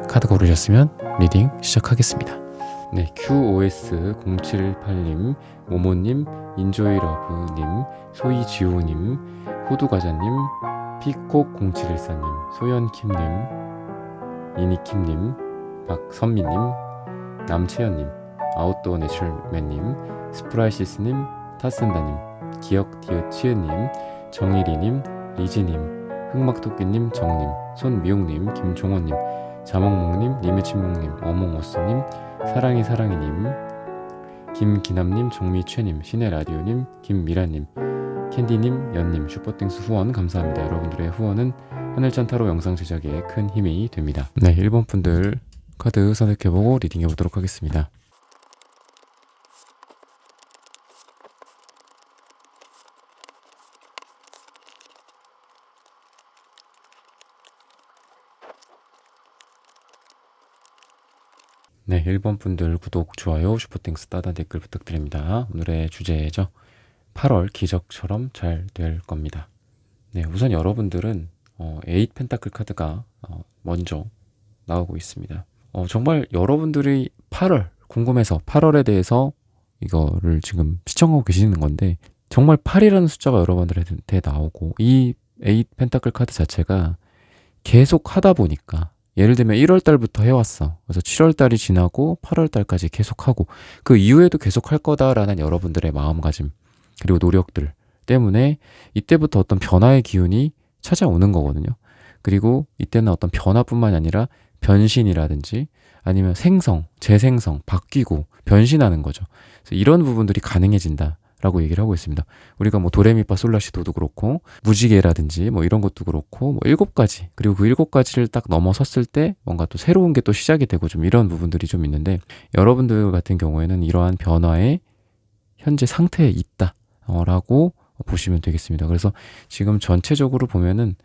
카드 고르셨으면 리딩 시작하겠습니다. 네, QOS0718님, 모모님, 인조이러브님, 소이지오님, 호두과자님, 피콕0714님, 소연킴님, 이니킴님, 박선미님, 남채연님, 아웃도어 내추럴맨님, 스프라이시스님, 타슨다님, 기억디귿치은님, 정일이님, 리지님, 흑막토끼님, 정님, 손미용님, 김종원님, 자몽몽님, 님의친몽님, 어몽어스님, 사랑이사랑이님, 김기남님, 정미최님, 신의라디오님, 김미라님, 캔디님, 연님, 슈퍼땡스 후원 감사합니다. 여러분들의 후원은 하늘찬 타로 영상 제작에 큰 힘이 됩니다. 네, 1번 분들 카드 선택해보고 리딩해보도록 하겠습니다. 네, 1번 분들 구독, 좋아요, 슈퍼땡스 따단 댓글 부탁드립니다. 오늘의 주제죠. 8월 기적처럼 잘 될 겁니다. 네, 우선 여러분들은 8 펜타클 카드가 먼저 나오고 있습니다. 정말 여러분들이 8월 궁금해서 8월에 대해서 이거를 지금 시청하고 계시는 건데 정말 8이라는 숫자가 여러분들한테 나오고 이 8 펜타클 카드 자체가 계속 하다 보니까 예를 들면 1월 달부터 해왔어. 그래서 7월 달이 지나고 8월 달까지 계속하고 그 이후에도 계속 할 거다라는 여러분들의 마음가짐 그리고 노력들 때문에 이때부터 어떤 변화의 기운이 찾아오는 거거든요. 그리고 이때는 어떤 변화뿐만이 아니라 변신이라든지 아니면 생성, 재생성, 바뀌고 변신하는 거죠. 그래서 이런 부분들이 가능해진다. 라고 얘기를 하고 있습니다. 우리가 뭐 도레미파 솔라시도도 그렇고 무지개라든지 뭐 이런 것도 그렇고 뭐 7가지 그리고 그 7가지를 딱 넘어섰을 때 뭔가 또 새로운 게 또 시작이 되고 좀 이런 부분들이 좀 있는데 여러분들 같은 경우에는 이러한 변화의 현재 상태에 있다 라고 보시면 되겠습니다. 그래서 지금 전체적으로 보면은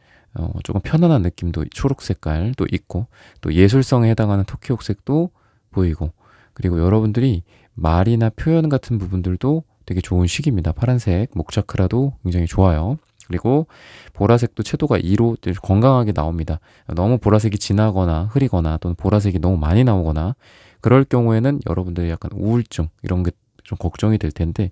조금 편안한 느낌도 초록 색깔도 있고 또 예술성에 해당하는 토끼옥색도 보이고 그리고 여러분들이 말이나 표현 같은 부분들도 되게 좋은 시기입니다. 파란색 목차크라도 굉장히 좋아요. 그리고 보라색도 채도가 2로 건강하게 나옵니다. 너무 보라색이 진하거나 흐리거나 또는 보라색이 너무 많이 나오거나 그럴 경우에는 여러분들이 약간 우울증 이런 게 좀 걱정이 될 텐데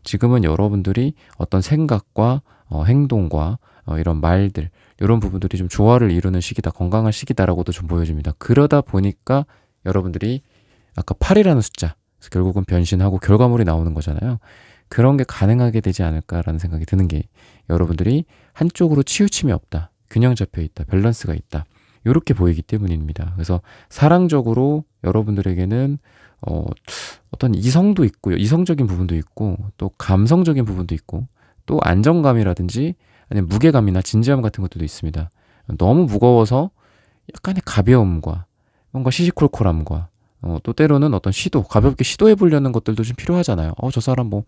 지금은 여러분들이 어떤 생각과 행동과 이런 말들 이런 부분들이 좀 조화를 이루는 시기다. 건강한 시기다라고도 좀 보여집니다. 그러다 보니까 여러분들이 아까 8이라는 숫자 결국은 변신하고 결과물이 나오는 거잖아요. 그런 게 가능하게 되지 않을까라는 생각이 드는 게 여러분들이 한쪽으로 치우침이 없다. 균형 잡혀 있다. 밸런스가 있다. 이렇게 보이기 때문입니다. 그래서 사랑적으로 여러분들에게는 어떤 이성도 있고요. 이성적인 부분도 있고 또 감성적인 부분도 있고 또 안정감이라든지 아니면 무게감이나 진지함 같은 것들도 있습니다. 너무 무거워서 약간의 가벼움과 뭔가 시시콜콜함과 또 때로는 어떤 가볍게 시도해 보려는 것들도 좀 필요하잖아요. 저 사람 뭐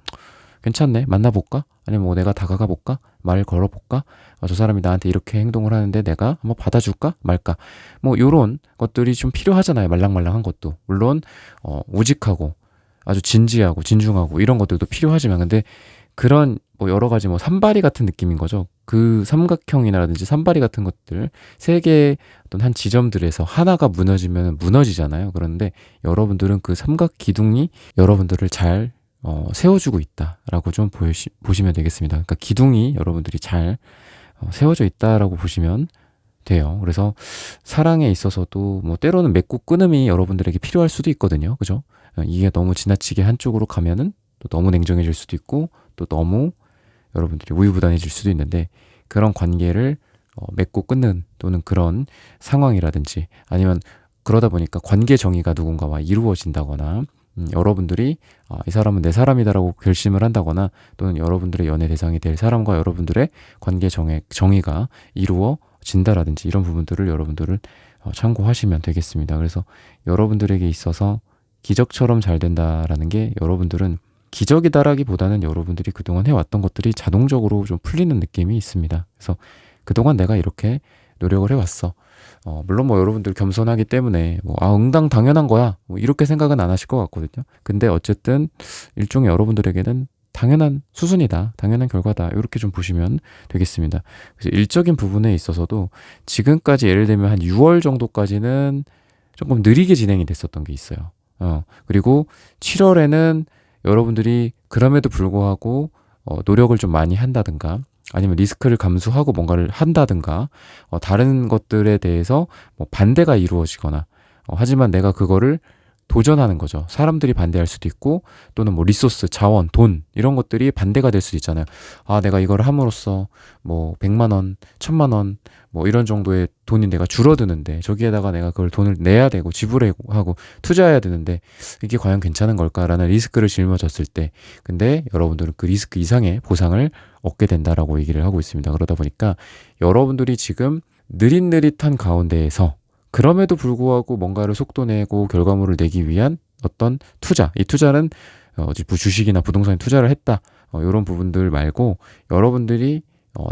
괜찮네, 만나볼까? 아니면 뭐 내가 다가가 볼까? 말 걸어볼까? 저 사람이 나한테 이렇게 행동을 하는데 내가 한번 받아줄까? 말까? 뭐 요런 것들이 좀 필요하잖아요. 말랑말랑한 것도. 물론 우직하고 아주 진지하고 진중하고 이런 것들도 필요하지만 근데 그런 뭐 여러 가지 뭐 산발이 같은 느낌인 거죠. 그 삼각형이라든지 산발이 같은 것들 세 개의 어떤 한 지점들에서 하나가 무너지면 무너지잖아요. 그런데 여러분들은 그 삼각 기둥이 여러분들을 잘 세워주고 있다라고 좀 보시면 되겠습니다. 그러니까 기둥이 여러분들이 잘 세워져 있다라고 보시면 돼요. 그래서 사랑에 있어서도 뭐 때로는 맺고 끊음이 여러분들에게 필요할 수도 있거든요. 그죠? 이게 너무 지나치게 한쪽으로 가면은 또 너무 냉정해질 수도 있고 또 너무 여러분들이 우유부단해질 수도 있는데 그런 관계를 맺고 끊는 또는 그런 상황이라든지 아니면 그러다 보니까 관계 정의가 누군가와 이루어진다거나 여러분들이 이 사람은 내 사람이다라고 결심을 한다거나 또는 여러분들의 연애 대상이 될 사람과 여러분들의 관계 정의가 이루어진다라든지 이런 부분들을 여러분들은 참고하시면 되겠습니다. 그래서 여러분들에게 있어서 기적처럼 잘 된다라는 게 여러분들은 기적이다라기보다는 여러분들이 그동안 해왔던 것들이 자동적으로 좀 풀리는 느낌이 있습니다. 그래서 그동안 내가 이렇게 노력을 해왔어. 물론 뭐 여러분들 겸손하기 때문에 응당 당연한 거야. 뭐 이렇게 생각은 안 하실 것 같거든요. 근데 어쨌든 일종의 여러분들에게는 당연한 수순이다. 당연한 결과다. 이렇게 좀 보시면 되겠습니다. 그래서 일적인 부분에 있어서도 지금까지 예를 들면 한 6월 정도까지는 조금 느리게 진행이 됐었던 게 있어요. 그리고 7월에는 여러분들이 그럼에도 불구하고 노력을 좀 많이 한다든가 아니면 리스크를 감수하고 뭔가를 한다든가 다른 것들에 대해서 뭐 반대가 이루어지거나 하지만 내가 그거를 도전하는 거죠. 사람들이 반대할 수도 있고 또는 뭐 리소스, 자원, 돈 이런 것들이 반대가 될 수도 있잖아요. 아, 내가 이걸 함으로써 뭐 100만 원, 1000만 원 뭐 이런 정도의 돈이 내가 줄어드는데 저기에다가 내가 그걸 돈을 내야 되고 지불하고 투자해야 되는데 이게 과연 괜찮은 걸까라는 리스크를 짊어졌을 때 근데 여러분들은 그 리스크 이상의 보상을 얻게 된다라고 얘기를 하고 있습니다. 그러다 보니까 여러분들이 지금 느릿느릿한 가운데에서 그럼에도 불구하고 뭔가를 속도내고 결과물을 내기 위한 어떤 투자, 이 투자는 주식이나 부동산에 투자를 했다. 이런 부분들 말고 여러분들이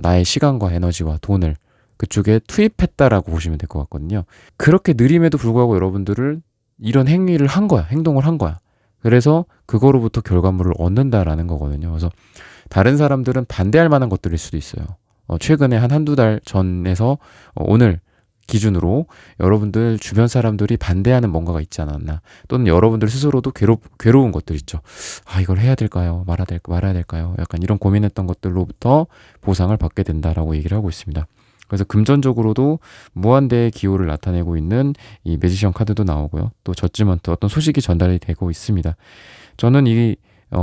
나의 시간과 에너지와 돈을 그쪽에 투입했다라고 보시면 될 것 같거든요. 그렇게 느림에도 불구하고 여러분들을 이런 행위를 한 거야. 행동을 한 거야. 그래서 그거로부터 결과물을 얻는다라는 거거든요. 그래서 다른 사람들은 반대할 만한 것들일 수도 있어요. 최근에 한두 달 전에서 오늘 기준으로 여러분들 주변 사람들이 반대하는 뭔가가 있지 않았나 또는 여러분들 스스로도 괴로운 것들 있죠. 아, 이걸 해야 될까요? 말아야 될까요? 약간 이런 고민했던 것들로부터 보상을 받게 된다라고 얘기를 하고 있습니다. 그래서 금전적으로도 무한대의 기호를 나타내고 있는 이 매지션 카드도 나오고요. 또 저지먼트 어떤 소식이 전달이 되고 있습니다. 저는 이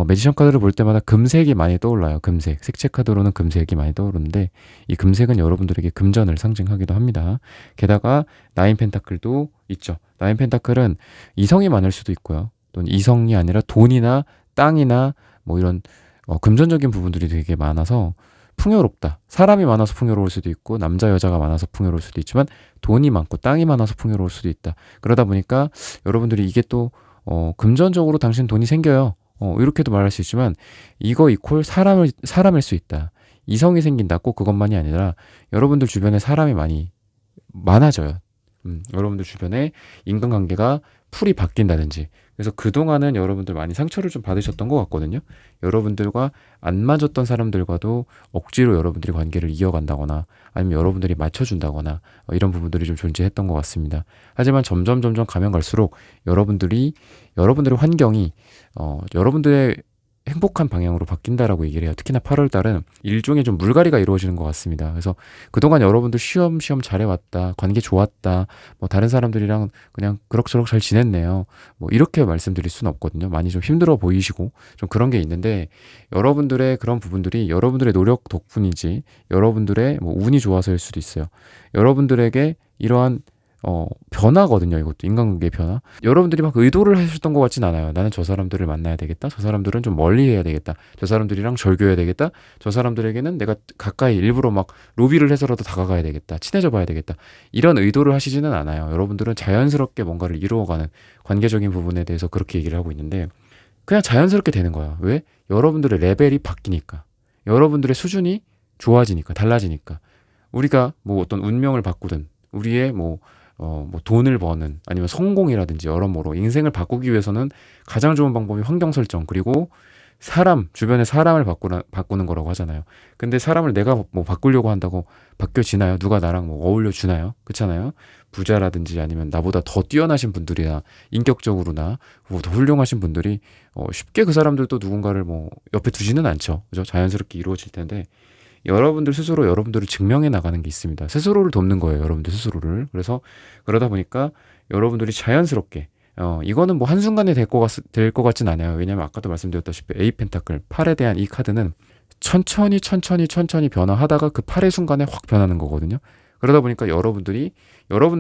매지션 카드를 볼 때마다 금색이 많이 떠올라요. 금색. 색채 카드로는 금색이 많이 떠오르는데 이 금색은 여러분들에게 금전을 상징하기도 합니다. 게다가 나인 펜타클도 있죠. 나인 펜타클은 이성이 많을 수도 있고요. 또는 이성이 아니라 돈이나 땅이나 뭐 이런 금전적인 부분들이 되게 많아서 풍요롭다. 사람이 많아서 풍요로울 수도 있고 남자 여자가 많아서 풍요로울 수도 있지만 돈이 많고 땅이 많아서 풍요로울 수도 있다. 그러다 보니까 여러분들이 이게 또 금전적으로 당신 돈이 생겨요. 이렇게도 말할 수 있지만 이거 이퀄 사람일 수 있다. 이성이 생긴다. 꼭 그것만이 아니라 여러분들 주변에 사람이 많아져요. 여러분들 주변에 인간관계가 풀이 바뀐다든지 그래서 그동안은 여러분들 많이 상처를 좀 받으셨던 것 같거든요. 여러분들과 안 맞았던 사람들과도 억지로 여러분들이 관계를 이어간다거나 아니면 여러분들이 맞춰준다거나 이런 부분들이 좀 존재했던 것 같습니다. 하지만 점점 가면 갈수록 여러분들의 환경이 여러분들의 행복한 방향으로 바뀐다라고 얘기를 해요. 특히나 8월 달은 일종의 좀 물갈이가 이루어지는 것 같습니다. 그래서 그동안 여러분들 쉬엄쉬엄 잘해왔다, 관계 좋았다, 뭐 다른 사람들이랑 그냥 그럭저럭 잘 지냈네요. 뭐 이렇게 말씀드릴 수는 없거든요. 많이 좀 힘들어 보이시고 좀 그런 게 있는데 여러분들의 그런 부분들이 여러분들의 노력 덕분이지 여러분들의 뭐 운이 좋아서일 수도 있어요. 여러분들에게 이러한 변화거든요. 이것도 인간관계의 변화. 여러분들이 막 의도를 하셨던 것 같진 않아요. 나는 저 사람들을 만나야 되겠다. 저 사람들은 좀 멀리 해야 되겠다. 저 사람들이랑 절교해야 되겠다. 저 사람들에게는 내가 가까이 일부러 막 로비를 해서라도 다가가야 되겠다. 친해져 봐야 되겠다. 이런 의도를 하시지는 않아요. 여러분들은 자연스럽게 뭔가를 이루어가는 관계적인 부분에 대해서 그렇게 얘기를 하고 있는데 그냥 자연스럽게 되는 거야. 왜? 여러분들의 레벨이 바뀌니까. 여러분들의 수준이 좋아지니까, 달라지니까. 우리가 뭐 어떤 운명을 바꾸든 우리의 뭐 돈을 버는 아니면 성공이라든지 여러모로 인생을 바꾸기 위해서는 가장 좋은 방법이 환경 설정 그리고 주변의 사람을 바꾸는 거라고 하잖아요. 근데 사람을 내가 뭐 바꾸려고 한다고 바뀌어지나요? 누가 나랑 뭐 어울려 주나요? 그렇잖아요. 부자라든지 아니면 나보다 더 뛰어나신 분들이나 인격적으로나 뭐 더 훌륭하신 분들이 쉽게 그 사람들도 누군가를 뭐 옆에 두지는 않죠. 그죠? 자연스럽게 이루어질 텐데 여러분들 스스로 여러분들을 증명해 나가는 게 있습니다. 스스로를 돕는 거예요. 여러분들 스스로를. 그래서 그러다 보니까 여러분들이 자연스럽게 이거는 뭐 한순간에 될 것 같진 않아요. 왜냐면 아까도 말씀드렸다시피 에이 펜타클 8에 대한 이 카드는 천천히 변화하다가 그 8의 순간에 확 변하는 거거든요. 그러다 보니까 여러분들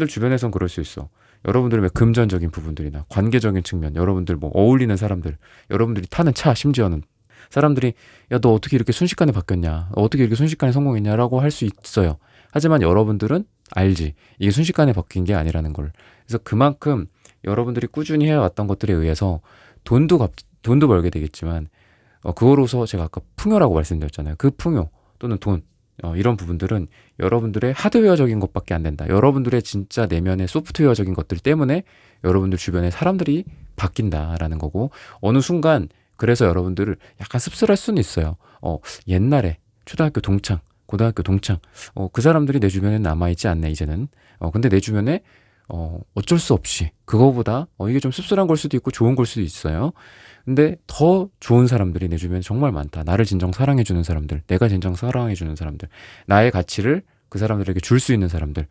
주변에선 그럴 수 있어. 여러분들의 금전적인 부분들이나 관계적인 측면, 여러분들 뭐 어울리는 사람들, 여러분들이 타는 차, 심지어는 사람들이 야, 너 어떻게 이렇게 순식간에 바뀌었냐? 어떻게 이렇게 순식간에 성공했냐라고 할 수 있어요. 하지만 여러분들은 알지. 이게 순식간에 바뀐 게 아니라는 걸. 그래서 그만큼 여러분들이 꾸준히 해왔던 것들에 의해서 돈도 벌게 되겠지만 그거로서 제가 아까 풍요라고 말씀드렸잖아요. 그 풍요 또는 돈 이런 부분들은 여러분들의 하드웨어적인 것밖에 안 된다. 여러분들의 진짜 내면의 소프트웨어적인 것들 때문에 여러분들 주변에 사람들이 바뀐다라는 거고 어느 순간 그래서 여러분들을 약간 씁쓸할 수는 있어요. 옛날에 초등학교 동창, 고등학교 동창, 그 사람들이 내 주변에 남아있지 않네, 이제는. 근데 내 주변에 어쩔 수 없이 그거보다 이게 좀 씁쓸한 걸 수도 있고 좋은 걸 수도 있어요. 근데 더 좋은 사람들이 내 주변에 정말 많다. 나를 진정 사랑해 주는 사람들, 내가 진정 사랑해 주는 사람들, 나의 가치를 그 사람들에게 줄 수 있는 사람들.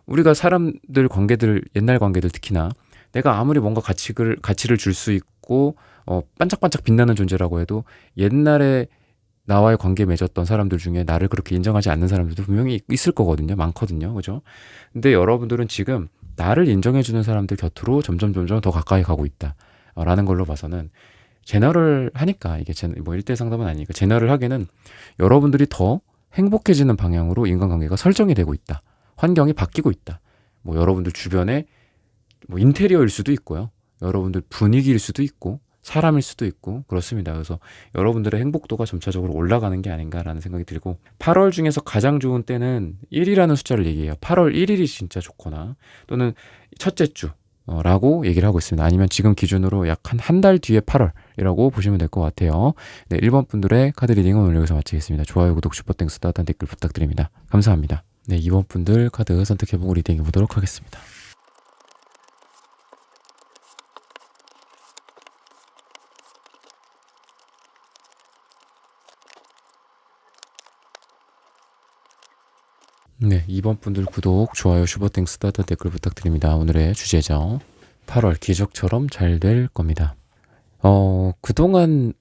우리가 사람들 관계들, 옛날 관계들 특히나 내가 아무리 뭔가 가치를 줄 수 있고 반짝반짝 빛나는 존재라고 해도 옛날에 나와의 관계 맺었던 사람들 중에 나를 그렇게 인정하지 않는 사람들도 분명히 있을 거거든요. 많거든요. 그죠? 근데 여러분들은 지금 나를 인정해주는 사람들 곁으로 점점 더 가까이 가고 있다. 라는 걸로 봐서는 제너럴 하니까 이게 뭐 1대1 상담은 아니니까 제너럴 하기에는 여러분들이 더 행복해지는 방향으로 인간관계가 설정이 되고 있다. 환경이 바뀌고 있다. 뭐 여러분들 주변에 뭐 인테리어일 수도 있고요. 여러분들 분위기일 수도 있고 사람일 수도 있고 그렇습니다. 그래서 여러분들의 행복도가 점차적으로 올라가는 게 아닌가라는 생각이 들고 8월 중에서 가장 좋은 때는 1이라는 숫자를 얘기해요. 8월 1일이 진짜 좋거나 또는 첫째 주 라고 얘기를 하고 있습니다. 아니면 지금 기준으로 약 한 달 뒤에 8월이라고 보시면 될 것 같아요. 네, 1번 분들의 카드 리딩은 오늘 여기서 마치겠습니다. 좋아요, 구독, 슈퍼땡스, 따뜻한 댓글 부탁드립니다. 감사합니다. 네, 2번 분들 카드 선택해보고 리딩해 보도록 하겠습니다. 네, 2번 분들 구독, 좋아요, 슈퍼땡스, 따뜻한 댓글 부탁드립니다. 오늘의 주제죠. 8월 기적처럼 잘 될 겁니다. 그동안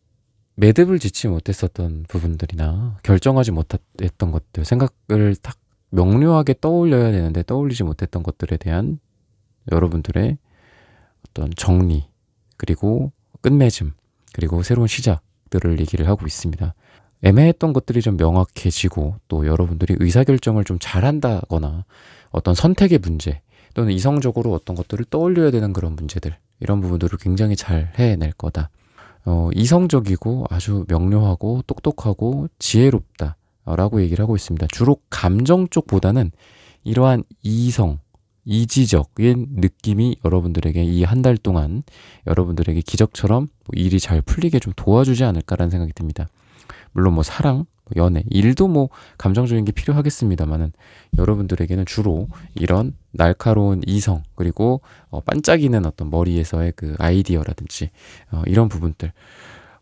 매듭을 짓지 못했었던 부분들이나 결정하지 못했던 것들, 생각을 딱 명료하게 떠올려야 되는데 떠올리지 못했던 것들에 대한 여러분들의 어떤 정리, 그리고 끝맺음, 그리고 새로운 시작들을 얘기를 하고 있습니다. 애매했던 것들이 좀 명확해지고 또 여러분들이 의사결정을 좀 잘한다거나 어떤 선택의 문제 또는 이성적으로 어떤 것들을 떠올려야 되는 그런 문제들, 이런 부분들을 굉장히 잘 해낼 거다. 이성적이고 아주 명료하고 똑똑하고 지혜롭다 라고 얘기를 하고 있습니다. 주로 감정 쪽보다는 이러한 이지적인 느낌이 여러분들에게 이 한 달 동안 여러분들에게 기적처럼 일이 잘 풀리게 좀 도와주지 않을까라는 생각이 듭니다. 물론 뭐 사랑, 연애, 일도 뭐 감정적인 게 필요하겠습니다만은 여러분들에게는 주로 이런 날카로운 이성, 그리고 반짝이는 어떤 머리에서의 그 아이디어라든지 이런 부분들,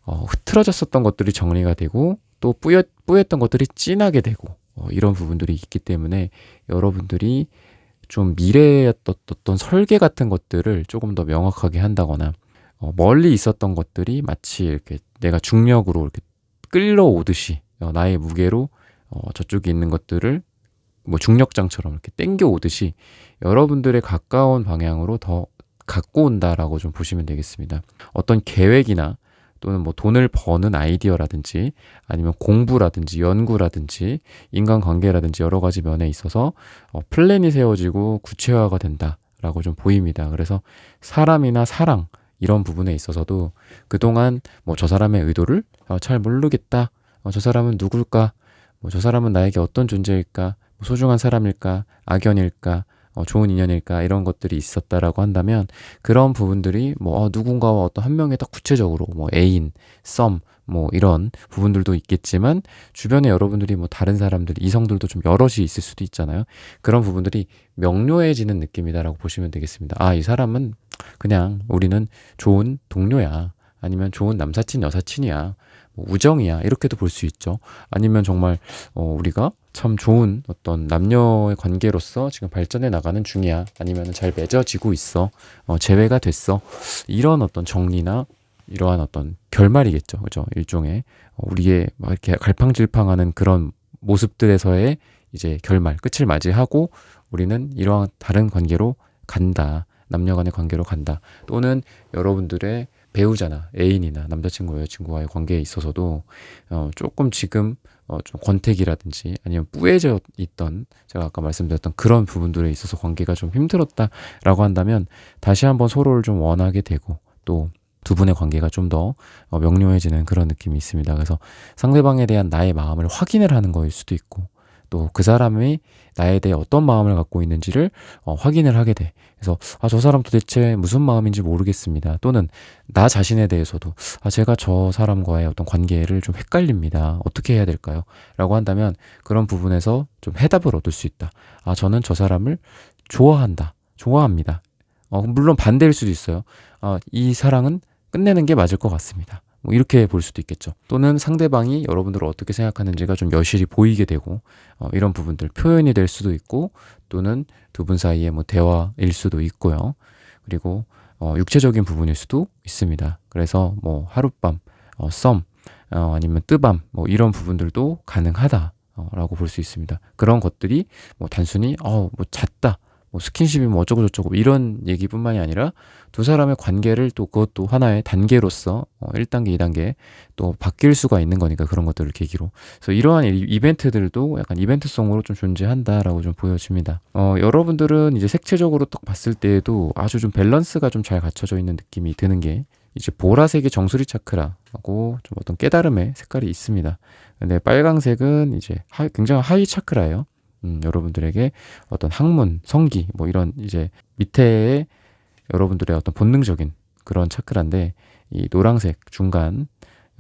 흐트러졌었던 것들이 정리가 되고 또 뿌였던 것들이 진하게 되고 이런 부분들이 있기 때문에 여러분들이 좀 미래의 어떤 설계 같은 것들을 조금 더 명확하게 한다거나 멀리 있었던 것들이 마치 이렇게 내가 중력으로 이렇게 끌러오듯이 나의 무게로 저쪽에 있는 것들을 뭐 중력장처럼 이렇게 땡겨 오듯이 여러분들의 가까운 방향으로 더 갖고 온다라고 좀 보시면 되겠습니다. 어떤 계획이나 또는 뭐 돈을 버는 아이디어라든지 아니면 공부라든지 연구라든지 인간관계라든지 여러 가지 면에 있어서 플랜이 세워지고 구체화가 된다라고 좀 보입니다. 그래서 사람이나 사랑 이런 부분에 있어서도 그동안 뭐 저 사람의 의도를 잘 모르겠다. 저 사람은 누굴까? 뭐 저 사람은 나에게 어떤 존재일까? 뭐 소중한 사람일까? 악연일까? 좋은 인연일까? 이런 것들이 있었다라고 한다면 그런 부분들이 뭐 누군가와 어떤 한 명에 딱 구체적으로 뭐 애인, 썸, 뭐 이런 부분들도 있겠지만 주변에 여러분들이 뭐 다른 사람들, 이성들도 좀 여럿이 있을 수도 있잖아요. 그런 부분들이 명료해지는 느낌이다라고 보시면 되겠습니다. 이 사람은 그냥 우리는 좋은 동료야. 아니면 좋은 남사친, 여사친이야. 뭐 우정이야. 이렇게도 볼 수 있죠. 아니면 정말 우리가 참 좋은 어떤 남녀의 관계로서 지금 발전해 나가는 중이야. 아니면 잘 맺어지고 있어. 재회가 됐어. 이런 어떤 정리나 이러한 어떤 결말이겠죠. 그죠? 일종의 우리의 막 이렇게 갈팡질팡하는 그런 모습들에서의 이제 결말, 끝을 맞이하고 우리는 이러한 다른 관계로 간다. 남녀 간의 관계로 간다. 또는 여러분들의 배우자나 애인이나 남자친구, 여자친구와의 관계에 있어서도 조금 지금 좀 권태기라든지 아니면 뿌얘져 있던 제가 아까 말씀드렸던 그런 부분들에 있어서 관계가 좀 힘들었다라고 한다면 다시 한번 서로를 좀 원하게 되고 또 두 분의 관계가 좀 더 명료해지는 그런 느낌이 있습니다. 그래서 상대방에 대한 나의 마음을 확인을 하는 거일 수도 있고 또 그 사람이 나에 대해 어떤 마음을 갖고 있는지를 확인을 하게 돼. 그래서 저 사람 도대체 무슨 마음인지 모르겠습니다. 또는 나 자신에 대해서도 제가 저 사람과의 어떤 관계를 좀 헷갈립니다. 어떻게 해야 될까요? 라고 한다면 그런 부분에서 좀 해답을 얻을 수 있다. 저는 저 사람을 좋아한다. 좋아합니다. 물론 반대일 수도 있어요. 이 사랑은 끝내는 게 맞을 것 같습니다. 뭐 이렇게 볼 수도 있겠죠. 또는 상대방이 여러분들을 어떻게 생각하는지가 좀 여실히 보이게 되고 이런 부분들 표현이 될 수도 있고 또는 두 분 사이의 뭐 대화일 수도 있고요. 그리고 육체적인 부분일 수도 있습니다. 그래서 뭐 하룻밤, 썸, 아니면 뜨밤 뭐 이런 부분들도 가능하다. 라고 볼 수 있습니다. 그런 것들이 뭐 단순히 뭐 잤다 뭐 스킨십이 뭐 어쩌고 저쩌고 이런 얘기뿐만이 아니라 두 사람의 관계를 또 그것도 하나의 단계로서 1단계, 2단계 또 바뀔 수가 있는 거니까 그런 것들을 계기로. 그래서 이러한 이벤트들도 약간 이벤트성으로 좀 존재한다라고 좀 보여집니다. 여러분들은 이제 색채적으로 딱 봤을 때에도 아주 좀 밸런스가 좀 잘 갖춰져 있는 느낌이 드는 게 이제 보라색이 정수리 차크라하고 좀 어떤 깨달음의 색깔이 있습니다. 근데 빨강색은 이제 굉장히 하위 차크라예요. 여러분들에게 어떤 학문, 성기, 뭐 이런 이제 밑에 여러분들의 어떤 본능적인 그런 차크라인데 이 노란색 중간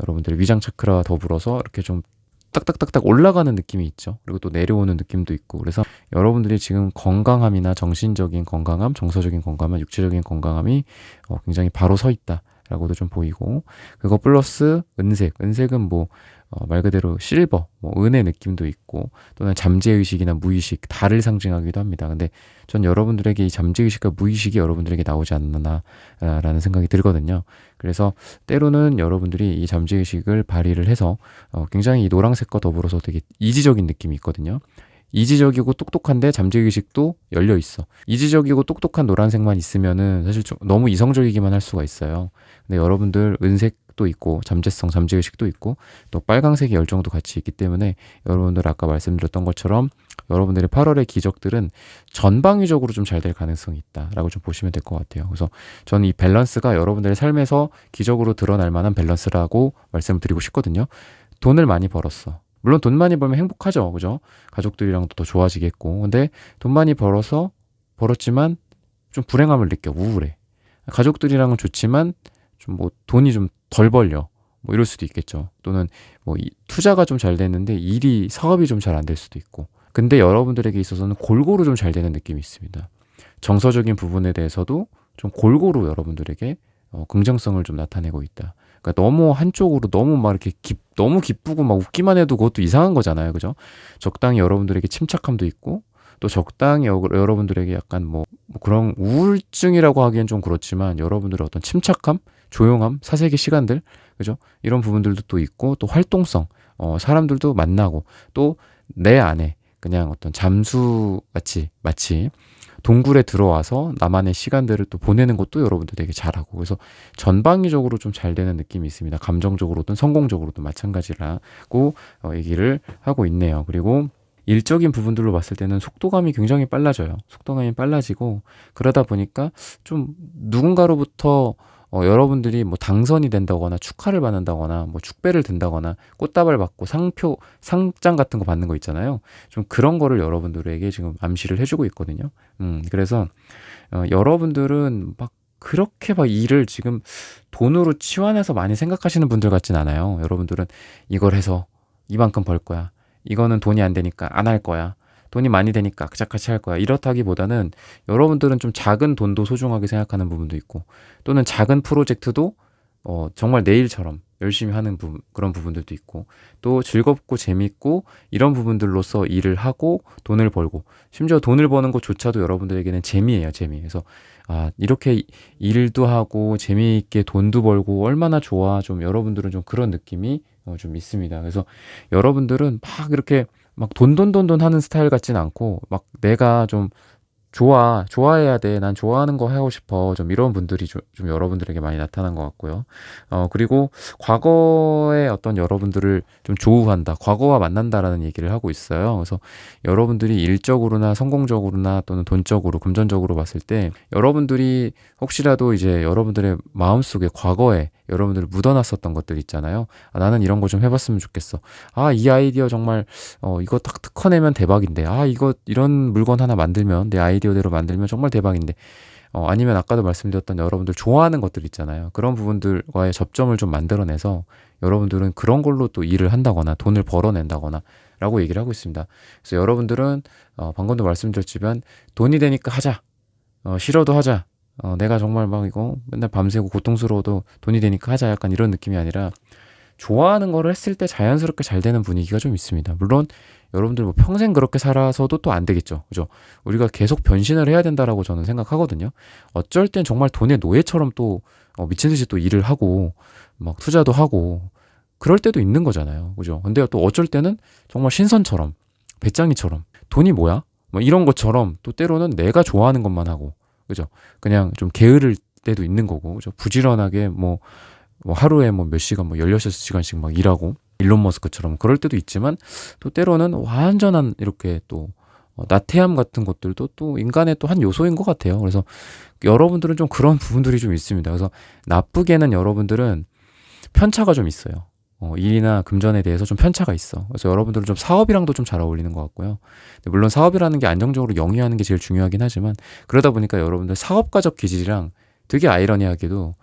여러분들의 위장 차크라와 더불어서 이렇게 좀 딱딱딱딱 올라가는 느낌이 있죠. 그리고 또 내려오는 느낌도 있고 그래서 여러분들이 지금 건강함이나 정신적인 건강함, 정서적인 건강함, 육체적인 건강함이 굉장히 바로 서 있다. 라고도 좀 보이고 그거 플러스 은색은 뭐 말 그대로 실버, 뭐 은의 느낌도 있고 또는 잠재의식이나 무의식 달을 상징하기도 합니다. 근데 전 여러분들에게 이 잠재의식과 무의식이 여러분들에게 나오지 않나 라는 생각이 들거든요. 그래서 때로는 여러분들이 이 잠재의식을 발휘를 해서 굉장히 이 노란색과 더불어서 되게 이지적인 느낌이 있거든요. 이지적이고 똑똑한데 잠재의식도 열려 있어. 이지적이고 똑똑한 노란색만 있으면은 사실 좀 너무 이성적이기만 할 수가 있어요. 근데 여러분들 은색도 있고 잠재성, 잠재의식도 있고 또 빨강색의 열정도 같이 있기 때문에 여러분들 아까 말씀드렸던 것처럼 여러분들의 8월의 기적들은 전방위적으로 좀 잘 될 가능성이 있다라고 좀 보시면 될 것 같아요. 그래서 저는 이 밸런스가 여러분들의 삶에서 기적으로 드러날 만한 밸런스라고 말씀을 드리고 싶거든요. 돈을 많이 벌었어. 물론 돈 많이 벌면 행복하죠. 그죠? 가족들이랑도 더 좋아지겠고. 근데 돈 많이 벌었지만 좀 불행함을 느껴. 우울해. 가족들이랑은 좋지만 좀 뭐 돈이 좀 덜 벌려. 뭐 이럴 수도 있겠죠. 또는 뭐 투자가 좀 잘 됐는데 사업이 좀 잘 안 될 수도 있고. 근데 여러분들에게 있어서는 골고루 좀 잘 되는 느낌이 있습니다. 정서적인 부분에 대해서도 좀 골고루 여러분들에게 긍정성을 좀 나타내고 있다. 그러니까 너무 한쪽으로 너무 막 이렇게 너무 기쁘고 막 웃기만 해도 그것도 이상한 거잖아요. 그죠? 적당히 여러분들에게 침착함도 있고 또 적당히 여러분들에게 약간 뭐 그런 우울증이라고 하기엔 좀 그렇지만 여러분들의 어떤 침착함, 조용함, 사색의 시간들, 그죠? 이런 부분들도 또 있고 또 활동성, 사람들도 만나고 또 내 안에 그냥 어떤 잠수 같이 마치 동굴에 들어와서 나만의 시간들을 또 보내는 것도 여러분들 되게 잘하고 그래서 전방위적으로 좀 잘 되는 느낌이 있습니다. 감정적으로든 성공적으로도 마찬가지라고 얘기를 하고 있네요. 그리고 일적인 부분들로 봤을 때는 속도감이 굉장히 빨라져요. 속도감이 빨라지고 그러다 보니까 좀 누군가로부터 여러분들이 뭐 당선이 된다거나 축하를 받는다거나 뭐 축배를 든다거나 꽃다발 받고 상장 같은 거 받는 거 있잖아요. 좀 그런 거를 여러분들에게 지금 암시를 해주고 있거든요. 그래서 여러분들은 막 그렇게 막 일을 지금 돈으로 치환해서 많이 생각하시는 분들 같진 않아요. 여러분들은 이걸 해서 이만큼 벌 거야. 이거는 돈이 안 되니까 안 할 거야. 돈이 많이 되니까 악착같이 할 거야. 이렇다기보다는 여러분들은 좀 작은 돈도 소중하게 생각하는 부분도 있고 또는 작은 프로젝트도 정말 내일처럼 열심히 하는 그런 부분들도 있고 또 즐겁고 재밌고 이런 부분들로서 일을 하고 돈을 벌고 심지어 돈을 버는 것조차도 여러분들에게는 재미예요. 재미. 그래서 이렇게 일도 하고 재미있게 돈도 벌고 얼마나 좋아. 좀 여러분들은 좀 그런 느낌이 좀 있습니다. 그래서 여러분들은 막 이렇게 막 돈 하는 스타일 같진 않고 막 내가 좀 좋아해야 돼. 난 좋아하는 거 하고 싶어. 좀 이런 분들이 좀 여러분들에게 많이 나타난 것 같고요. 그리고 과거의 어떤 여러분들을 좀 조우한다. 과거와 만난다라는 얘기를 하고 있어요. 그래서 여러분들이 일적으로나 성공적으로나 또는 돈적으로, 금전적으로 봤을 때 여러분들이 혹시라도 이제 여러분들의 마음속에 과거에 여러분들을 묻어놨었던 것들 있잖아요. 나는 이런 거 좀 해봤으면 좋겠어. 이 아이디어 정말 이거 딱 특허내면 대박인데. 이런 물건 하나 만들면 내 아이디어대로 만들면 정말 대박인데. 아니면 아까도 말씀드렸던 여러분들 좋아하는 것들 있잖아요. 그런 부분들과의 접점을 좀 만들어내서 여러분들은 그런 걸로 또 일을 한다거나 돈을 벌어낸다거나 라고 얘기를 하고 있습니다. 그래서 여러분들은 방금도 말씀드렸지만 돈이 되니까 하자. 싫어도 하자. 내가 정말 막 이거 맨날 밤새고 고통스러워도 돈이 되니까 하자. 약간 이런 느낌이 아니라 좋아하는 거를 했을 때 자연스럽게 잘 되는 분위기가 좀 있습니다. 물론 여러분들 뭐 평생 그렇게 살아서도 또 안 되겠죠. 그죠? 우리가 계속 변신을 해야 된다라고 저는 생각하거든요. 어쩔 땐 정말 돈의 노예처럼 또 미친 듯이 또 일을 하고 막 투자도 하고 그럴 때도 있는 거잖아요. 그죠? 근데 또 어쩔 때는 정말 신선처럼 배짱이처럼 돈이 뭐야? 뭐 이런 것처럼 또 때로는 내가 좋아하는 것만 하고 그죠? 그냥 좀 게으를 때도 있는 거고 그죠? 부지런하게 뭐 하루에 뭐 몇 시간 뭐 16시간씩 막 일하고 일론 머스크처럼 그럴 때도 있지만 또 때로는 완전한 이렇게 또 나태함 같은 것들도 또 인간의 또 한 요소인 것 같아요. 그래서 여러분들은 좀 그런 부분들이 좀 있습니다. 그래서 나쁘게는 여러분들은 편차가 좀 있어요. 일이나 금전에 대해서 좀 편차가 있어. 그래서 여러분들은 좀 사업이랑도 좀 잘 어울리는 것 같고요. 물론 사업이라는 게 안정적으로 영위하는 게 제일 중요하긴 하지만 그러다 보니까 여러분들 사업가적 기질이랑 되게 아이러니하게도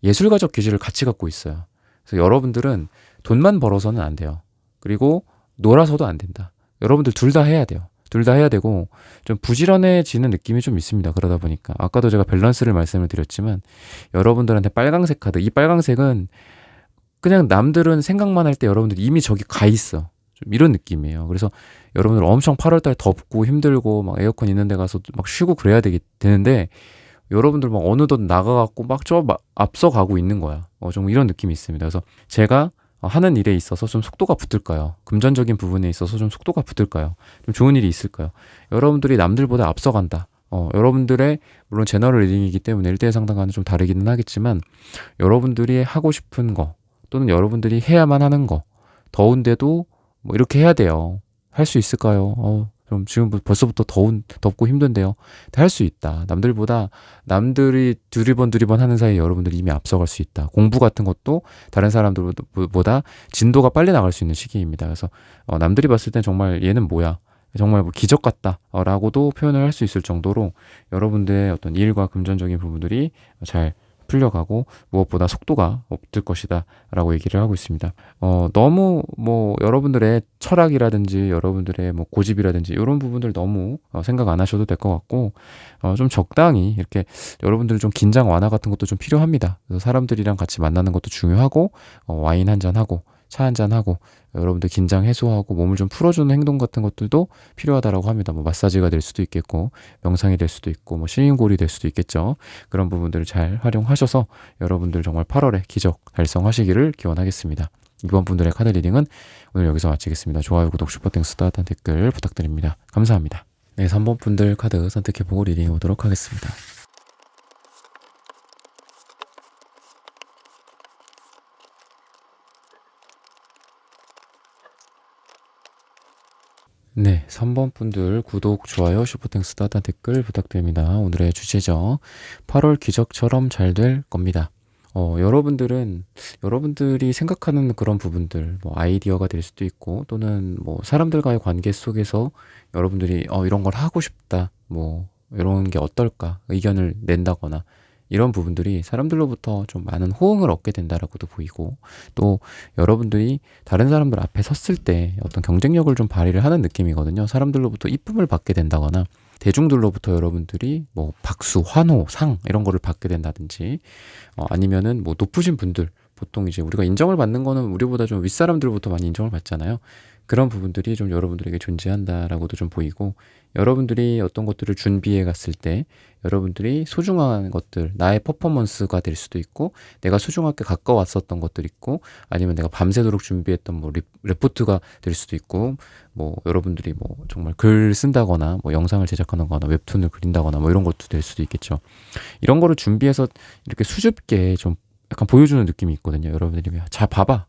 예술가적 기질을 같이 갖고 있어요. 그래서 여러분들은 돈만 벌어서는 안 돼요. 그리고 놀아서도 안 된다. 여러분들 둘 다 해야 돼요. 둘 다 해야 되고 좀 부지런해지는 느낌이 좀 있습니다. 그러다 보니까 아까도 제가 밸런스를 말씀을 드렸지만 여러분들한테 빨강색 카드, 이 빨강색은 그냥 남들은 생각만 할 때 여러분들 이미 저기 가 있어. 좀 이런 느낌이에요. 그래서 여러분들 엄청 8월달 덥고 힘들고 막 에어컨 있는 데 가서 막 쉬고 그래야 되는데 여러분들 막 어느덧 나가갖고 막 앞서가고 있는 거야. 좀 이런 느낌이 있습니다. 그래서 제가 하는 일에 있어서 좀 속도가 붙을까요? 금전적인 부분에 있어서 좀 속도가 붙을까요? 좀 좋은 일이 있을까요? 여러분들이 남들보다 앞서간다. 여러분들의 물론 제너럴 리딩이기 때문에 1대1 상담과는 좀 다르기는 하겠지만 여러분들이 하고 싶은 거 또는 여러분들이 해야만 하는 거 더운데도 뭐 이렇게 해야 돼요. 할 수 있을까요? 좀 지금 벌써부터 덥고 힘든데요. 할 수 있다. 남들이 두리번 하는 사이에 여러분들이 이미 앞서갈 수 있다. 공부 같은 것도 다른 사람들보다 진도가 빨리 나갈 수 있는 시기입니다. 그래서 남들이 봤을 땐 정말 얘는 뭐야? 정말 뭐 기적 같다. 라고도 표현을 할 수 있을 정도로 여러분들의 어떤 일과 금전적인 부분들이 잘 풀려가고 무엇보다 속도가 없을 것이다 라고 얘기를 하고 있습니다. 너무 뭐 여러분들의 철학이라든지 여러분들의 뭐 고집이라든지 이런 부분들 너무 생각 안 하셔도 될 것 같고 좀 적당히 이렇게 여러분들 좀 긴장 완화 같은 것도 좀 필요합니다. 그래서 사람들이랑 같이 만나는 것도 중요하고 와인 한잔 하고 차 한잔 하고 여러분들 긴장 해소하고 몸을 좀 풀어주는 행동 같은 것들도 필요하다라고 합니다. 뭐 마사지가 될 수도 있겠고 명상이 될 수도 있고 뭐 힐링골이 될 수도 있겠죠. 그런 부분들을 잘 활용하셔서 여러분들 정말 8월에 기적 달성하시기를 기원하겠습니다. 이번 분들의 카드 리딩은 오늘 여기서 마치겠습니다. 좋아요, 구독, 슈퍼땡스, 따뜻한 댓글 부탁드립니다. 감사합니다. 네, 3번 분들 카드 선택해보고 리딩해 보도록 하겠습니다. 네, 3번 분들 구독, 좋아요, 슈퍼땡스, 따뜻한 댓글 부탁드립니다. 오늘의 주제죠. 8월 기적처럼 잘 될 겁니다. 여러분들이 생각하는 그런 부분들, 뭐 아이디어가 될 수도 있고, 또는 뭐 사람들과의 관계 속에서 여러분들이 이런 걸 하고 싶다, 뭐 이런 게 어떨까 의견을 낸다거나 이런 부분들이 사람들로부터 좀 많은 호응을 얻게 된다라고도 보이고 또 여러분들이 다른 사람들 앞에 섰을 때 어떤 경쟁력을 좀 발휘를 하는 느낌이거든요. 사람들로부터 이쁨을 받게 된다거나 대중들로부터 여러분들이 뭐 박수, 환호, 상 이런 거를 받게 된다든지 아니면은 뭐 높으신 분들 보통 이제 우리가 인정을 받는 거는 우리보다 좀 윗사람들부터 많이 인정을 받잖아요. 그런 부분들이 좀 여러분들에게 존재한다라고도 좀 보이고 여러분들이 어떤 것들을 준비해 갔을 때 여러분들이 소중한 것들, 나의 퍼포먼스가 될 수도 있고 내가 소중하게 가까웠었던 것들 있고 아니면 내가 밤새도록 준비했던 뭐 레포트가 될 수도 있고 뭐 여러분들이 뭐 정말 글 쓴다거나 뭐 영상을 제작하거나 웹툰을 그린다거나 뭐 이런 것도 될 수도 있겠죠. 이런 거를 준비해서 이렇게 수줍게 좀 약간 보여주는 느낌이 있거든요. 여러분들이 자 봐봐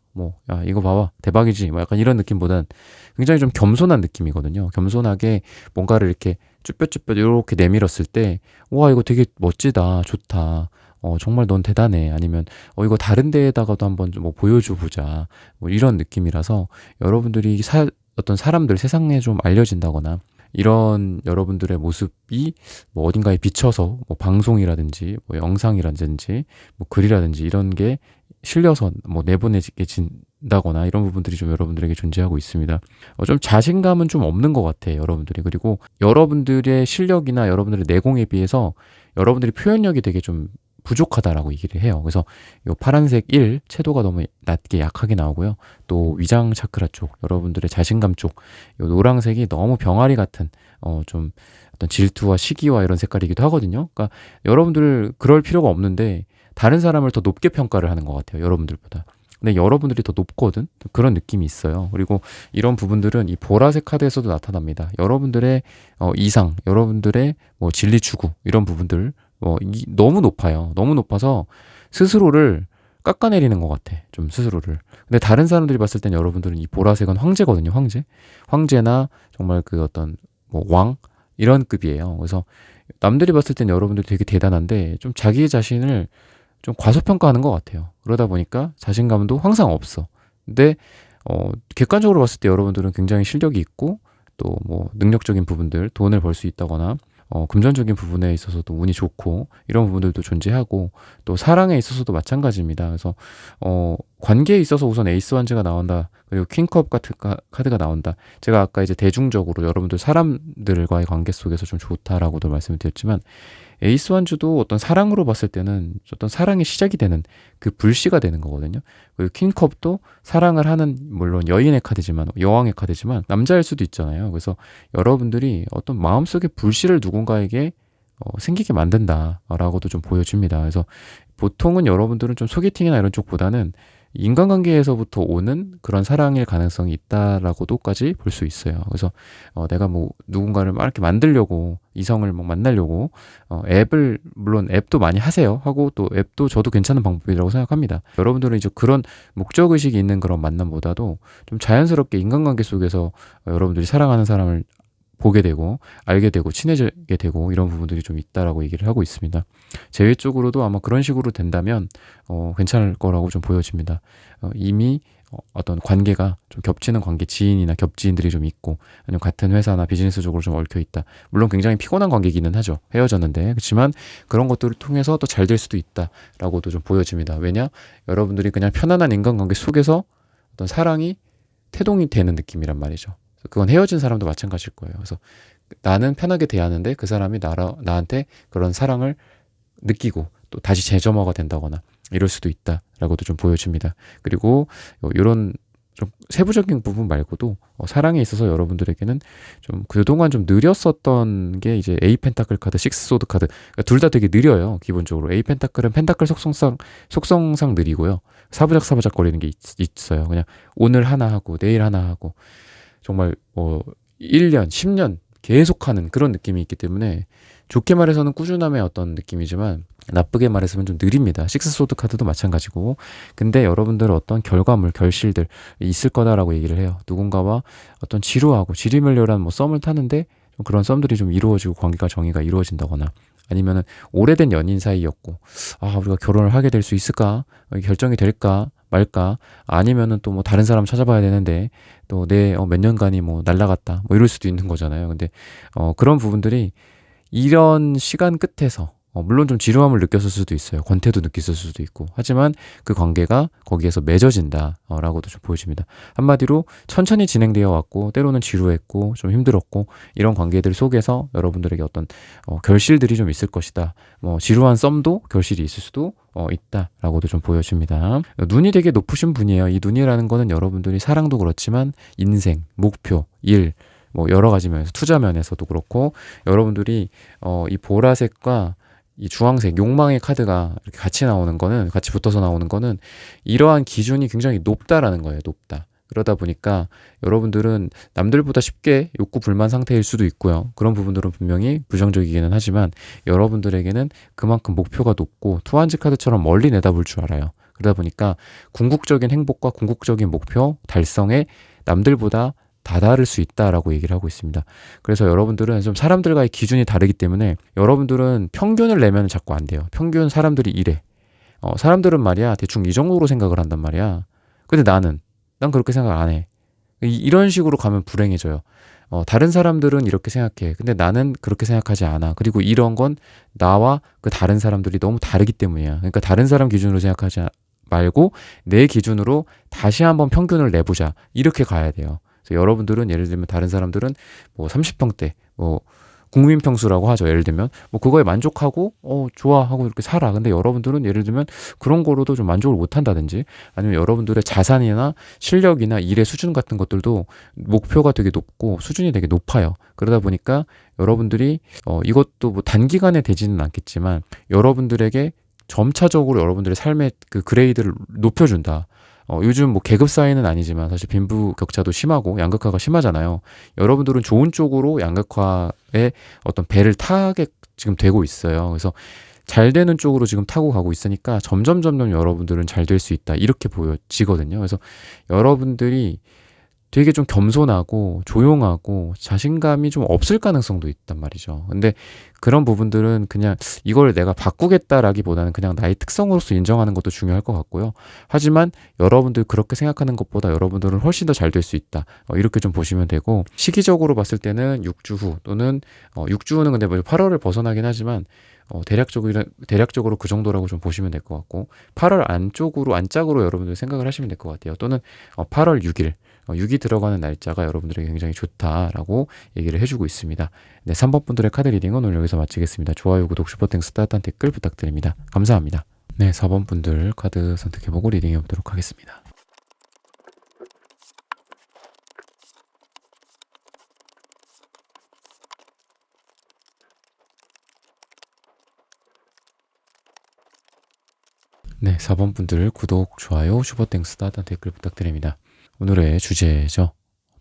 야 이거 봐봐 대박이지 뭐 약간 이런 느낌보단 굉장히 좀 겸손한 느낌이거든요. 겸손하게 뭔가를 이렇게 쭈뼛쭈뼛 이렇게 내밀었을 때 와 이거 되게 멋지다 좋다 정말 넌 대단해 아니면 이거 다른 데에다가도 한번 좀 뭐 보여줘 보자 뭐 이런 느낌이라서 여러분들이 어떤 사람들 세상에 좀 알려진다거나 이런 여러분들의 모습이 뭐 어딘가에 비춰서 뭐 방송이라든지 뭐 영상이라든지 뭐 글이라든지 이런 게 실려서 뭐 내보내진 다거나 이런 부분들이 좀 여러분들에게 존재하고 있습니다. 좀 자신감은 좀 없는 것 같아요, 여러분들이. 그리고 여러분들의 실력이나 여러분들의 내공에 비해서 여러분들이 표현력이 되게 좀 부족하다라고 얘기를 해요. 그래서 요 파란색 1 채도가 너무 낮게 약하게 나오고요. 또 위장 차크라 쪽, 여러분들의 자신감 쪽, 요 노란색이 너무 병아리 같은 좀 어떤 질투와 시기와 이런 색깔이기도 하거든요. 그러니까 여러분들 그럴 필요가 없는데 다른 사람을 더 높게 평가를 하는 것 같아요, 여러분들보다. 근데 여러분들이 더 높거든? 그런 느낌이 있어요. 그리고 이런 부분들은 이 보라색 카드에서도 나타납니다. 여러분들의 이상, 여러분들의 뭐 진리 추구, 이런 부분들, 너무 높아요. 너무 높아서 스스로를 깎아내리는 것 같아. 좀 스스로를. 근데 다른 사람들이 봤을 땐 여러분들은 이 보라색은 황제거든요. 황제. 황제나 정말 그 어떤 뭐 왕? 이런 급이에요. 그래서 남들이 봤을 땐 여러분들이 되게 대단한데 좀 자기 자신을 좀 과소평가하는 것 같아요. 그러다 보니까 자신감도 항상 없어. 근데 객관적으로 봤을 때 여러분들은 굉장히 실력이 있고 또 뭐 능력적인 부분들, 돈을 벌 수 있다거나 금전적인 부분에 있어서도 운이 좋고 이런 부분들도 존재하고 또 사랑에 있어서도 마찬가지입니다. 그래서 관계에 있어서 우선 에이스 완즈가 나온다. 그리고 퀸컵 같은 카드가 나온다. 제가 아까 이제 대중적으로 여러분들 사람들과의 관계 속에서 좀 좋다라고도 말씀을 드렸지만 에이스 완주도 어떤 사랑으로 봤을 때는 어떤 사랑의 시작이 되는 그 불씨가 되는 거거든요. 그리고 퀸컵도 사랑을 하는, 물론 여인의 카드지만, 여왕의 카드지만 남자일 수도 있잖아요. 그래서 여러분들이 어떤 마음속에 불씨를 누군가에게 생기게 만든다라고도 좀 보여줍니다. 그래서 보통은 여러분들은 좀 소개팅이나 이런 쪽보다는 인간관계에서부터 오는 그런 사랑일 가능성이 있다라고도까지 볼 수 있어요. 그래서 내가 뭐 누군가를 막 이렇게 만들려고, 이성을 막 만나려고 앱을, 물론 앱도 많이 하세요. 하고 또 앱도 저도 괜찮은 방법이라고 생각합니다. 여러분들은 이제 그런 목적의식이 있는 그런 만남보다도 좀 자연스럽게 인간관계 속에서 여러분들이 사랑하는 사람을 보게 되고 알게 되고 친해지게 되고 이런 부분들이 좀 있다라고 얘기를 하고 있습니다. 제외 쪽으로도 아마 그런 식으로 된다면 괜찮을 거라고 좀 보여집니다. 이미 어떤 관계가 좀 겹치는 관계, 지인이나 겹지인들이 좀 있고 아니면 같은 회사나 비즈니스적으로 좀 얽혀 있다. 물론 굉장히 피곤한 관계이기는 하죠. 헤어졌는데. 그렇지만 그런 것들을 통해서 또 잘 될 수도 있다라고도 좀 보여집니다. 왜냐? 여러분들이 그냥 편안한 인간관계 속에서 어떤 사랑이 태동이 되는 느낌이란 말이죠. 그건 헤어진 사람도 마찬가지일 거예요. 그래서 나는 편하게 대하는데 그 사람이 나한테 그런 사랑을 느끼고 또 다시 재점화가 된다거나 이럴 수도 있다라고도 좀 보여집니다. 그리고 이런 좀 세부적인 부분 말고도 사랑에 있어서 여러분들에게는 좀 그동안 좀 느렸었던 게 이제 A 펜타클 카드, 식스 소드 카드, 그러니까 둘 다 되게 느려요. 기본적으로 A 펜타클은 펜타클 속성상 느리고요. 사부작 거리는 게 있어요. 그냥 오늘 하나 하고 내일 하나 하고 정말 1년, 10년 계속하는 그런 느낌이 있기 때문에 좋게 말해서는 꾸준함의 어떤 느낌이지만 나쁘게 말해서는 좀 느립니다. 식스소드 카드도 마찬가지고. 근데 여러분들 어떤 결과물, 결실들 있을 거다라고 얘기를 해요. 누군가와 어떤 지리멸렬한 뭐 썸을 타는데 좀 그런 썸들이 좀 이루어지고 관계가 정의가 이루어진다거나 아니면은 오래된 연인 사이였고 우리가 결혼을 하게 될 수 있을까? 결정이 될까? 말까? 아니면은 또 뭐 다른 사람 찾아봐야 되는데 또 내 몇 년간이 뭐 날라갔다. 뭐 이럴 수도 있는 거잖아요. 근데 그런 부분들이 이런 시간 끝에서 물론 좀 지루함을 느꼈을 수도 있어요. 권태도 느꼈을 수도 있고. 하지만 그 관계가 거기에서 맺어진다라고도 좀 보여집니다. 한마디로 천천히 진행되어 왔고 때로는 지루했고 좀 힘들었고 이런 관계들 속에서 여러분들에게 어떤 결실들이 좀 있을 것이다. 뭐 지루한 썸도 결실이 있을 수도 있다라고도 좀 보여집니다. 눈이 되게 높으신 분이에요. 이 눈이라는 거는 여러분들이 사랑도 그렇지만 인생, 목표, 일, 뭐 여러 가지 면에서 투자 면에서도 그렇고 여러분들이 이 보라색과 이 주황색 욕망의 카드가 이렇게 같이 나오는 거는, 같이 붙어서 나오는 거는 이러한 기준이 굉장히 높다라는 거예요. 높다. 그러다 보니까 여러분들은 남들보다 쉽게 욕구 불만 상태일 수도 있고요. 그런 부분들은 분명히 부정적이기는 하지만 여러분들에게는 그만큼 목표가 높고 투한지 카드처럼 멀리 내다볼 줄 알아요. 그러다 보니까 궁극적인 행복과 궁극적인 목표 달성에 남들보다 다다를 수 있다라고 얘기를 하고 있습니다. 그래서 여러분들은 좀 사람들과의 기준이 다르기 때문에 여러분들은 평균을 내면 자꾸 안 돼요. 평균 사람들이 이래. 사람들은 말이야 대충 이 정도로 생각을 한단 말이야. 근데 난 그렇게 생각 안 해. 이런 식으로 가면 불행해져요. 다른 사람들은 이렇게 생각해. 근데 나는 그렇게 생각하지 않아. 그리고 이런 건 나와 그 다른 사람들이 너무 다르기 때문이야. 그러니까 다른 사람 기준으로 생각하지 말고 내 기준으로 다시 한번 평균을 내보자. 이렇게 가야 돼요. 그래서 여러분들은 예를 들면 다른 사람들은 뭐 30평대, 뭐 국민 평수라고 하죠. 예를 들면 뭐 그거에 만족하고 좋아하고 이렇게 살아. 근데 여러분들은 예를 들면 그런 거로도 좀 만족을 못 한다든지, 아니면 여러분들의 자산이나 실력이나 일의 수준 같은 것들도 목표가 되게 높고 수준이 되게 높아요. 그러다 보니까 여러분들이 이것도 뭐 단기간에 되지는 않겠지만 여러분들에게 점차적으로 여러분들의 삶의 그 그레이드를 높여준다. 요즘 뭐 계급 사회는 아니지만 사실 빈부격차도 심하고 양극화가 심하잖아요. 여러분들은 좋은 쪽으로 양극화의 어떤 배를 타게 지금 되고 있어요. 그래서 잘 되는 쪽으로 지금 타고 가고 있으니까 점점 여러분들은 잘 될 수 있다. 이렇게 보여지거든요. 그래서 여러분들이 되게 좀 겸손하고 조용하고 자신감이 좀 없을 가능성도 있단 말이죠. 근데 그런 부분들은 그냥 이걸 내가 바꾸겠다라기보다는 그냥 나의 특성으로서 인정하는 것도 중요할 것 같고요. 하지만 여러분들 그렇게 생각하는 것보다 여러분들은 훨씬 더 잘 될 수 있다. 이렇게 좀 보시면 되고, 시기적으로 봤을 때는 6주 후 또는 6주 후는 근데 뭐 8월을 벗어나긴 하지만 대략적으로 그 정도라고 좀 보시면 될 것 같고, 8월 안짝으로 여러분들 생각을 하시면 될 것 같아요. 또는 8월 6일 6이 들어가는 날짜가 여러분들에게 굉장히 좋다라고 얘기를 해주고 있습니다. 네, 3번 분들의 카드 리딩은 오늘 여기서 마치겠습니다. 좋아요, 구독, 슈퍼땡스, 따뜻한 댓글 부탁드립니다. 감사합니다. 네, 4번 분들 카드 선택해보고 리딩해보도록 하겠습니다. 네, 4번 분들 구독, 좋아요, 슈퍼땡스, 따뜻한 댓글 부탁드립니다. 오늘의 주제죠.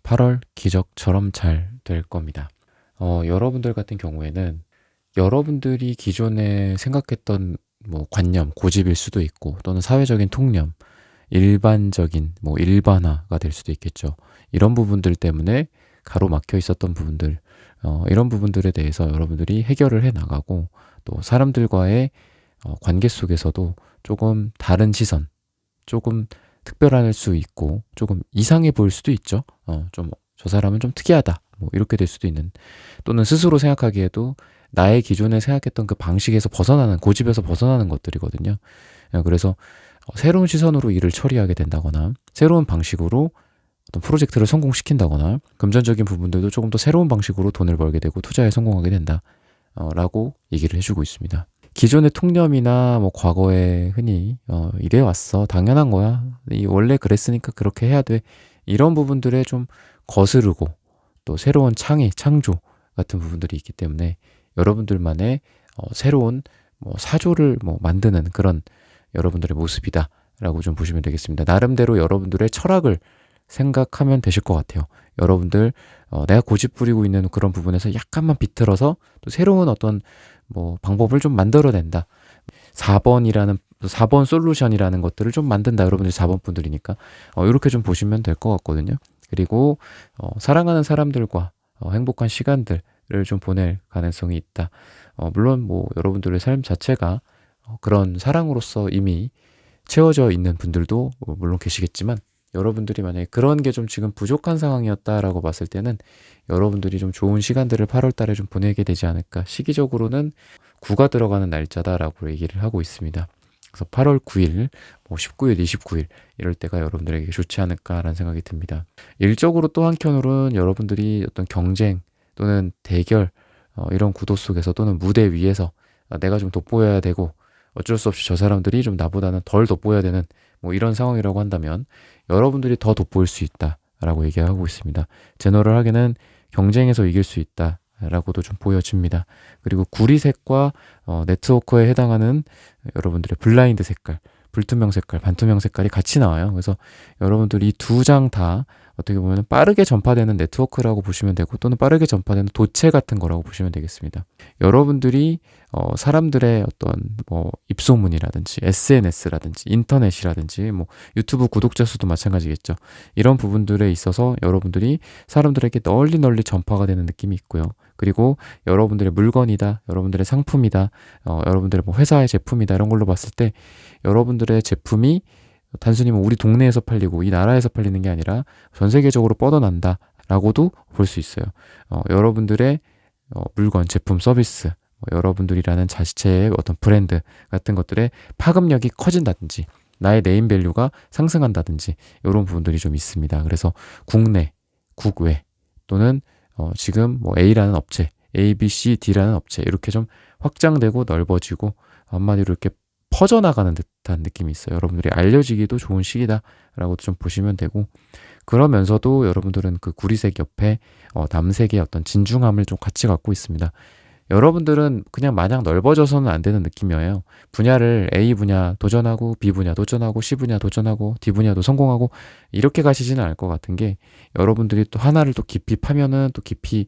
8월 기적처럼 잘 될 겁니다. 여러분들 같은 경우에는 여러분들이 기존에 생각했던 뭐 관념, 고집일 수도 있고, 또는 사회적인 통념, 일반적인 뭐 일반화가 될 수도 있겠죠. 이런 부분들 때문에 가로막혀 있었던 부분들, 이런 부분들에 대해서 여러분들이 해결을 해 나가고, 또 사람들과의 관계 속에서도 조금 다른 시선, 조금 특별할 수 있고 조금 이상해 보일 수도 있죠. 좀 저 사람은 좀 특이하다. 뭐 이렇게 될 수도 있는, 또는 스스로 생각하기에도 나의 기존에 생각했던 그 방식에서 벗어나는, 고집에서 벗어나는 것들이거든요. 그래서 새로운 시선으로 일을 처리하게 된다거나, 새로운 방식으로 어떤 프로젝트를 성공시킨다거나, 금전적인 부분들도 조금 더 새로운 방식으로 돈을 벌게 되고 투자에 성공하게 된다. 라고 얘기를 해주고 있습니다. 기존의 통념이나 뭐 과거에 흔히 이래 왔어, 당연한 거야, 원래 그랬으니까 그렇게 해야 돼, 이런 부분들에 좀 거스르고, 또 새로운 창조 같은 부분들이 있기 때문에 여러분들만의 새로운 뭐 사조를 뭐 만드는 그런 여러분들의 모습이다라고 좀 보시면 되겠습니다. 나름대로 여러분들의 철학을 생각하면 되실 것 같아요. 여러분들 내가 고집 부리고 있는 그런 부분에서 약간만 비틀어서 또 새로운 어떤 뭐 방법을 좀 만들어낸다. 4번 솔루션이라는 것들을 좀 만든다. 여러분들 4번 분들이니까 이렇게 좀 보시면 될 것 같거든요. 그리고 사랑하는 사람들과 행복한 시간들을 좀 보낼 가능성이 있다. 물론 뭐 여러분들의 삶 자체가 그런 사랑으로서 이미 채워져 있는 분들도 물론 계시겠지만, 여러분들이 만약에 그런 게 좀 지금 부족한 상황이었다라고 봤을 때는 여러분들이 좀 좋은 시간들을 8월 달에 좀 보내게 되지 않을까. 시기적으로는 9가 들어가는 날짜다라고 얘기를 하고 있습니다. 그래서 8월 9일, 뭐 19일, 29일 이럴 때가 여러분들에게 좋지 않을까라는 생각이 듭니다. 일적으로 또 한편으로는 여러분들이 어떤 경쟁 또는 대결, 이런 구도 속에서 또는 무대 위에서 내가 좀 돋보여야 되고, 어쩔 수 없이 저 사람들이 좀 나보다는 덜 돋보여야 되는 뭐 이런 상황이라고 한다면 여러분들이 더 돋보일 수 있다라고 얘기하고 있습니다. 제너럴하게는 경쟁에서 이길 수 있다라고도 좀 보여집니다. 그리고 구리색과 네트워크에 해당하는 여러분들의 블라인드 색깔, 불투명 색깔, 반투명 색깔이 같이 나와요. 그래서 여러분들이 두 장 다 어떻게 보면 빠르게 전파되는 네트워크라고 보시면 되고, 또는 빠르게 전파되는 도체 같은 거라고 보시면 되겠습니다. 여러분들이 사람들의 어떤 뭐 입소문이라든지 SNS라든지 인터넷이라든지 뭐 유튜브 구독자 수도 마찬가지겠죠. 이런 부분들에 있어서 여러분들이 사람들에게 널리 전파가 되는 느낌이 있고요. 그리고 여러분들의 물건이다, 여러분들의 상품이다, 여러분들의 뭐 회사의 제품이다, 이런 걸로 봤을 때 여러분들의 제품이 단순히 뭐 우리 동네에서 팔리고 이 나라에서 팔리는 게 아니라 전 세계적으로 뻗어난다 라고도 볼 수 있어요. 여러분들의 물건, 제품, 서비스, 여러분들이라는 자체의 어떤 브랜드 같은 것들의 파급력이 커진다든지, 나의 네임 밸류가 상승한다든지 이런 부분들이 좀 있습니다. 그래서 국내, 국외 또는 지금 뭐 A라는 업체, A, B, C, D라는 업체 이렇게 좀 확장되고 넓어지고 한마디로 이렇게 퍼져나가는 듯한 느낌이 있어요. 여러분들이 알려지기도 좋은 시기다라고 좀 보시면 되고, 그러면서도 여러분들은 그 구리색 옆에 남색의 어떤 진중함을 좀 같이 갖고 있습니다. 여러분들은 그냥 마냥 넓어져서는 안 되는 느낌이에요. 분야를 A 분야 도전하고 B 분야 도전하고 C 분야 도전하고 D 분야도 성공하고 이렇게 가시지는 않을 것 같은 게, 여러분들이 또 하나를 또 깊이 파면은 또 깊이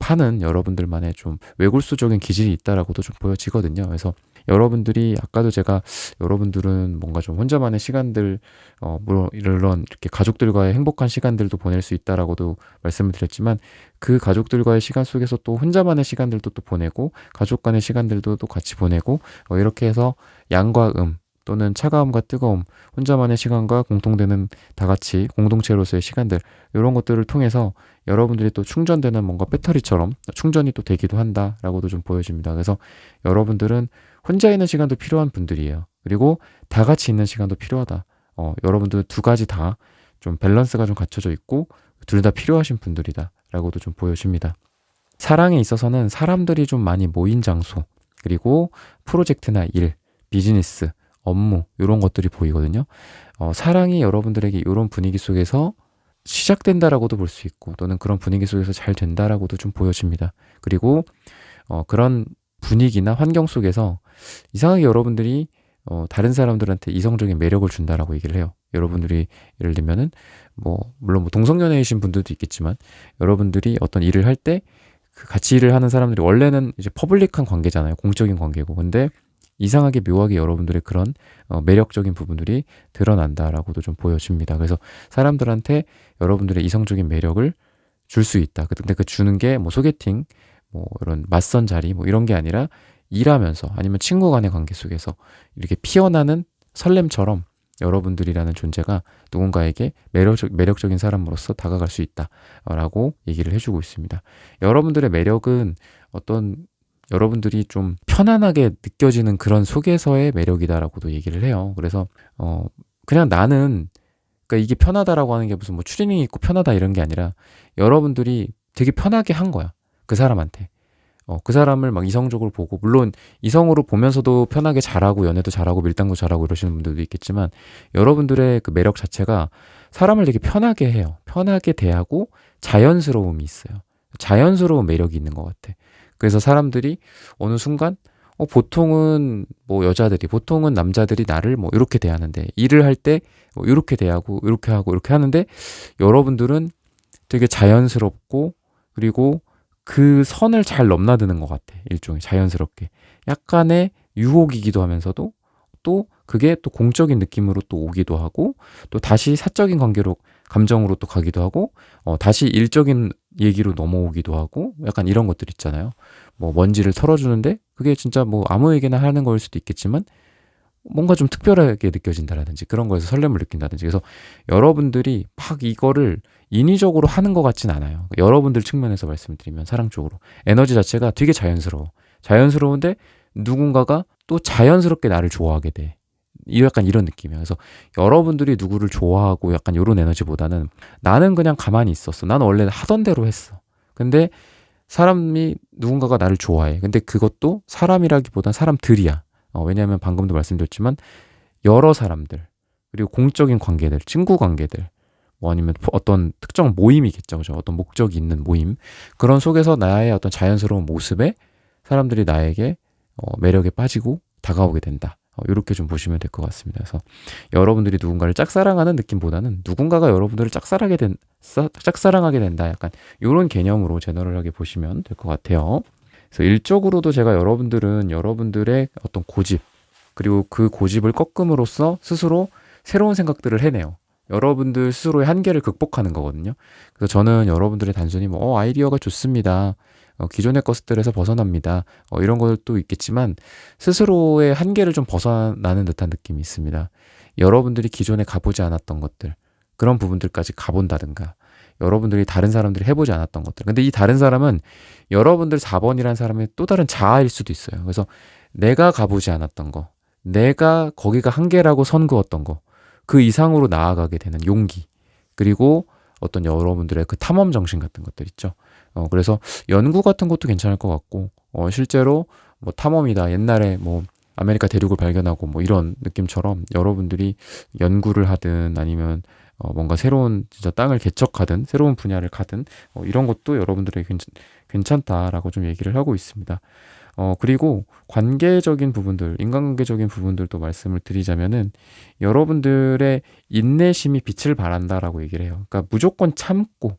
파는 여러분들만의 좀 외골수적인 기질이 있다라고도 좀 보여지거든요. 그래서 여러분들이 아까도 제가 여러분들은 뭔가 좀 혼자만의 시간들 물론 이렇게 가족들과의 행복한 시간들도 보낼 수 있다라고도 말씀을 드렸지만, 그 가족들과의 시간 속에서 또 혼자만의 시간들도 또 보내고 가족 간의 시간들도 또 같이 보내고 이렇게 해서 양과 또는 차가움과 뜨거움, 혼자만의 시간과 공통되는 다 같이 공동체로서의 시간들, 이런 것들을 통해서 여러분들이 또 충전되는 뭔가 배터리처럼 충전이 또 되기도 한다라고도 좀 보여집니다. 그래서 여러분들은 혼자 있는 시간도 필요한 분들이에요. 그리고 다 같이 있는 시간도 필요하다. 여러분들 두 가지 다 좀 밸런스가 좀 갖춰져 있고 둘 다 필요하신 분들이다 라고도 좀 보여집니다. 사랑에 있어서는 사람들이 좀 많이 모인 장소, 그리고 프로젝트나 일, 비즈니스, 업무 이런 것들이 보이거든요. 사랑이 여러분들에게 이런 분위기 속에서 시작된다라고도 볼 수 있고, 또는 그런 분위기 속에서 잘 된다라고도 좀 보여집니다. 그리고 그런 분위기나 환경 속에서 이상하게 여러분들이 다른 사람들한테 이성적인 매력을 준다라고 얘기를 해요. 여러분들이 예를 들면은 물론 동성연애이신 분들도 있겠지만, 여러분들이 어떤 일을 할 때 그 같이 일을 하는 사람들이 원래는 이제 퍼블릭한 관계잖아요. 공적인 관계고. 근데 이상하게 묘하게 여러분들의 그런 매력적인 부분들이 드러난다라고도 좀 보여집니다. 그래서 사람들한테 여러분들의 이성적인 매력을 줄 수 있다. 근데 그 주는 게 소개팅, 이런 맞선 자리 이런 게 아니라 일하면서 아니면 친구 간의 관계 속에서 이렇게 피어나는 설렘처럼 여러분들이라는 존재가 누군가에게 매력적인 사람으로서 다가갈 수 있다라고 얘기를 해주고 있습니다. 여러분들의 매력은 여러분들이 좀 편안하게 느껴지는 그런 속에서의 매력이다라고도 얘기를 해요. 그래서 그냥 나는, 그러니까 이게 편하다라고 하는 게 무슨 추리닝 입고 편하다 이런 게 아니라, 여러분들이 되게 편하게 한 거야. 그 사람한테. 그 사람을 막 이성적으로 보고, 물론 이성으로 보면서도 편하게 잘하고 연애도 잘하고 밀당도 잘하고 이러시는 분들도 있겠지만, 여러분들의 그 매력 자체가 사람을 되게 편하게 해요. 편하게 대하고 자연스러움이 있어요. 자연스러운 매력이 있는 것 같아. 그래서 사람들이 어느 순간 보통은 보통은 남자들이 나를 이렇게 대하는데, 일을 할 때 이렇게 대하고 이렇게 하고 이렇게 하는데, 여러분들은 되게 자연스럽고, 그리고 그 선을 잘 넘나드는 것 같아. 일종의 자연스럽게. 약간의 유혹이기도 하면서도 또 그게 또 공적인 느낌으로 또 오기도 하고, 또 다시 사적인 관계로 감정으로 또 가기도 하고, 다시 일적인 얘기로 넘어오기도 하고, 약간 이런 것들 있잖아요. 먼지를 털어주는데 그게 진짜 아무에게나 하는 거일 수도 있겠지만, 뭔가 좀 특별하게 느껴진다라든지 그런 거에서 설렘을 느낀다든지. 그래서 여러분들이 막 이거를 인위적으로 하는 것 같진 않아요. 여러분들 측면에서 말씀드리면 사랑 쪽으로 에너지 자체가 되게 자연스러운데 누군가가 또 자연스럽게 나를 좋아하게 돼. 약간 이런 느낌이야. 그래서 여러분들이 누구를 좋아하고 약간 이런 에너지보다는, 나는 그냥 가만히 있었어. 나는 원래 하던 대로 했어. 근데 누군가가 나를 좋아해. 근데 그것도 사람이라기보단 사람들이야. 왜냐하면 방금도 말씀드렸지만 여러 사람들, 그리고 공적인 관계들, 친구 관계들, 아니면 어떤 특정 모임이겠죠. 그죠? 어떤 목적이 있는 모임. 그런 속에서 나의 어떤 자연스러운 모습에 사람들이 나에게 매력에 빠지고 다가오게 된다. 이렇게 좀 보시면 될 것 같습니다. 그래서 여러분들이 누군가를 짝사랑하는 느낌보다는 누군가가 여러분들을 짝사랑하게 된다. 약간 이런 개념으로 제너럴하게 보시면 될 것 같아요. 그래서 일적으로도 제가 여러분들의 어떤 고집, 그리고 그 고집을 꺾음으로써 스스로 새로운 생각들을 해내요. 여러분들 스스로의 한계를 극복하는 거거든요. 그래서 저는 여러분들이 단순히 아이디어가 좋습니다, 기존의 것들에서 벗어납니다, 이런 것도 있겠지만, 스스로의 한계를 좀 벗어나는 듯한 느낌이 있습니다. 여러분들이 기존에 가보지 않았던 것들, 그런 부분들까지 가본다든가, 여러분들이 다른 사람들이 해보지 않았던 것들. 근데 이 다른 사람은 여러분들 4번이라는 사람의 또 다른 자아일 수도 있어요. 그래서 내가 가보지 않았던 거, 내가 거기가 한계라고 선 그었던 거, 그 이상으로 나아가게 되는 용기, 그리고 어떤 여러분들의 그 탐험 정신 같은 것들 있죠. 그래서 연구 같은 것도 괜찮을 것 같고, 실제로 뭐 탐험이다. 옛날에 뭐 아메리카 대륙을 발견하고 뭐 이런 느낌처럼 여러분들이 연구를 하든 아니면 뭔가 새로운 진짜 땅을 개척하든 새로운 분야를 가든 이런 것도 여러분들에게 괜찮다라고 좀 얘기를 하고 있습니다. 그리고 관계적인 부분들, 인간관계적인 부분들도 말씀을 드리자면은 여러분들의 인내심이 빛을 발한다라고 얘기를 해요. 그러니까 무조건 참고,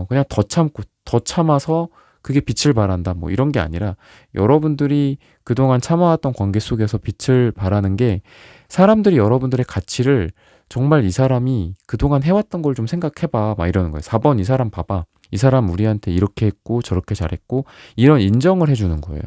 그냥 더 참고, 더 참아서 그게 빛을 발한다. 뭐 이런 게 아니라 여러분들이 그동안 참아왔던 관계 속에서 빛을 발하는 게 사람들이 여러분들의 가치를 정말 이 사람이 그동안 해왔던 걸 좀 생각해봐. 막 이러는 거예요. 4번 이 사람 봐봐. 이 사람 우리한테 이렇게 했고 저렇게 잘했고 이런 인정을 해주는 거예요.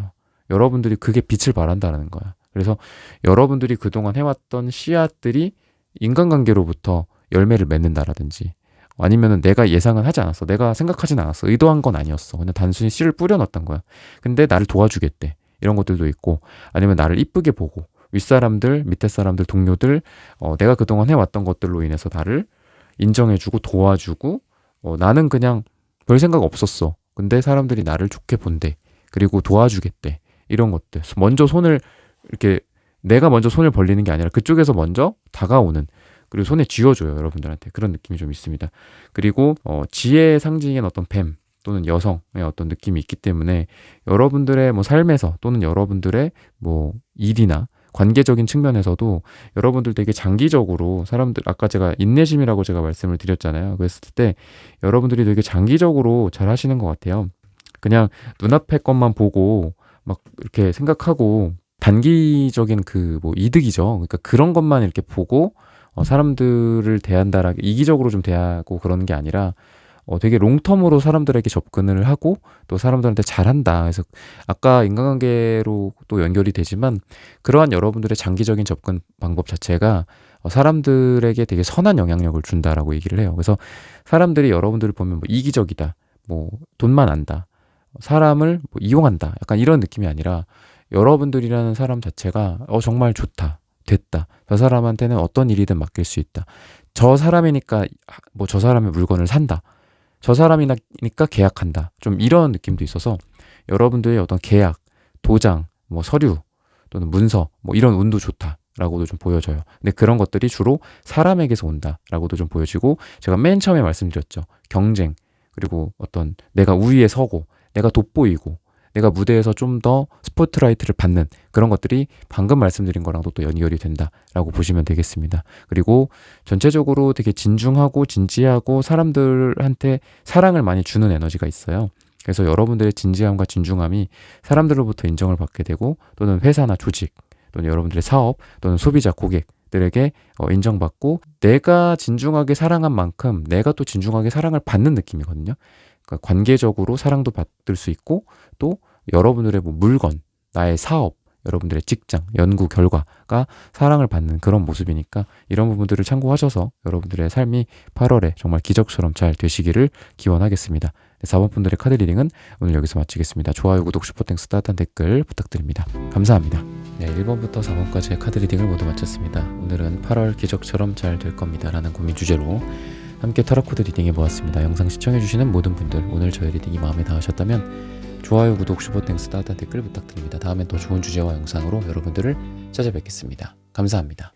여러분들이 그게 빛을 발한다는 거야. 그래서 여러분들이 그동안 해왔던 씨앗들이 인간관계로부터 열매를 맺는다라든지 아니면은 내가 예상은 하지 않았어. 내가 생각하진 않았어. 의도한 건 아니었어. 그냥 단순히 씨를 뿌려놨던 거야. 근데 나를 도와주겠대. 이런 것들도 있고 아니면 나를 이쁘게 보고 윗사람들, 밑에 사람들, 동료들 내가 그동안 해왔던 것들로 인해서 나를 인정해주고 도와주고 나는 그냥 별 생각 없었어. 근데 사람들이 나를 좋게 본대. 그리고 도와주겠대. 이런 것들. 먼저 손을 이렇게 내가 먼저 손을 벌리는 게 아니라 그쪽에서 먼저 다가오는 그리고 손에 쥐어줘요. 여러분들한테. 그런 느낌이 좀 있습니다. 그리고 지혜의 상징인 어떤 뱀 또는 여성의 어떤 느낌이 있기 때문에 여러분들의 뭐 삶에서 또는 여러분들의 뭐 일이나 관계적인 측면에서도 여러분들 되게 장기적으로 사람들 아까 제가 인내심이라고 제가 말씀을 드렸잖아요. 그랬을 때 여러분들이 되게 장기적으로 잘 하시는 것 같아요. 그냥 눈앞의 것만 보고 막 이렇게 생각하고 단기적인 그 뭐 이득이죠. 그러니까 그런 것만 이렇게 보고 사람들을 대한다라 이기적으로 좀 대하고 그러는 게 아니라 되게 롱텀으로 사람들에게 접근을 하고 또 사람들한테 잘한다. 그래서 아까 인간관계로 또 연결이 되지만 그러한 여러분들의 장기적인 접근 방법 자체가 사람들에게 되게 선한 영향력을 준다라고 얘기를 해요. 그래서 사람들이 여러분들을 보면 뭐 이기적이다, 뭐 돈만 안다, 사람을 뭐 이용한다, 약간 이런 느낌이 아니라 여러분들이라는 사람 자체가 정말 좋다, 됐다. 저 사람한테는 어떤 일이든 맡길 수 있다. 저 사람이니까 뭐 저 사람의 물건을 산다. 저 사람이니까 계약한다. 좀 이런 느낌도 있어서 여러분들의 어떤 계약, 도장, 뭐 서류 또는 문서 뭐 이런 운도 좋다라고도 좀 보여져요. 근데 그런 것들이 주로 사람에게서 온다라고도 좀 보여지고 제가 맨 처음에 말씀드렸죠. 경쟁 그리고 어떤 내가 우위에 서고 내가 돋보이고 내가 무대에서 좀 더 스포트라이트를 받는 그런 것들이 방금 말씀드린 거랑도 또 연결이 된다라고 보시면 되겠습니다. 그리고 전체적으로 되게 진중하고 진지하고 사람들한테 사랑을 많이 주는 에너지가 있어요. 그래서 여러분들의 진지함과 진중함이 사람들로부터 인정을 받게 되고 또는 회사나 조직 또는 여러분들의 사업 또는 소비자 고객들에게 인정받고 내가 진중하게 사랑한 만큼 내가 또 진중하게 사랑을 받는 느낌이거든요. 그러니까 관계적으로 사랑도 받을 수 있고 또 여러분들의 뭐 물건, 나의 사업, 여러분들의 직장, 연구 결과가 사랑을 받는 그런 모습이니까 이런 부분들을 참고하셔서 여러분들의 삶이 8월에 정말 기적처럼 잘 되시기를 기원하겠습니다. 네, 4번 분들의 카드 리딩은 오늘 여기서 마치겠습니다. 좋아요, 구독, 슈퍼땡스, 따뜻한 댓글 부탁드립니다. 감사합니다. 네, 1번부터 4번까지의 카드 리딩을 모두 마쳤습니다. 오늘은 8월 기적처럼 잘 될 겁니다 라는 고민 주제로 함께 타로코드 리딩 해보았습니다. 영상 시청해주시는 모든 분들 오늘 저희 리딩이 마음에 닿으셨다면 좋아요, 구독, 슈퍼땡스, 따뜻한 댓글 부탁드립니다. 다음엔 더 좋은 주제와 영상으로 여러분들을 찾아뵙겠습니다. 감사합니다.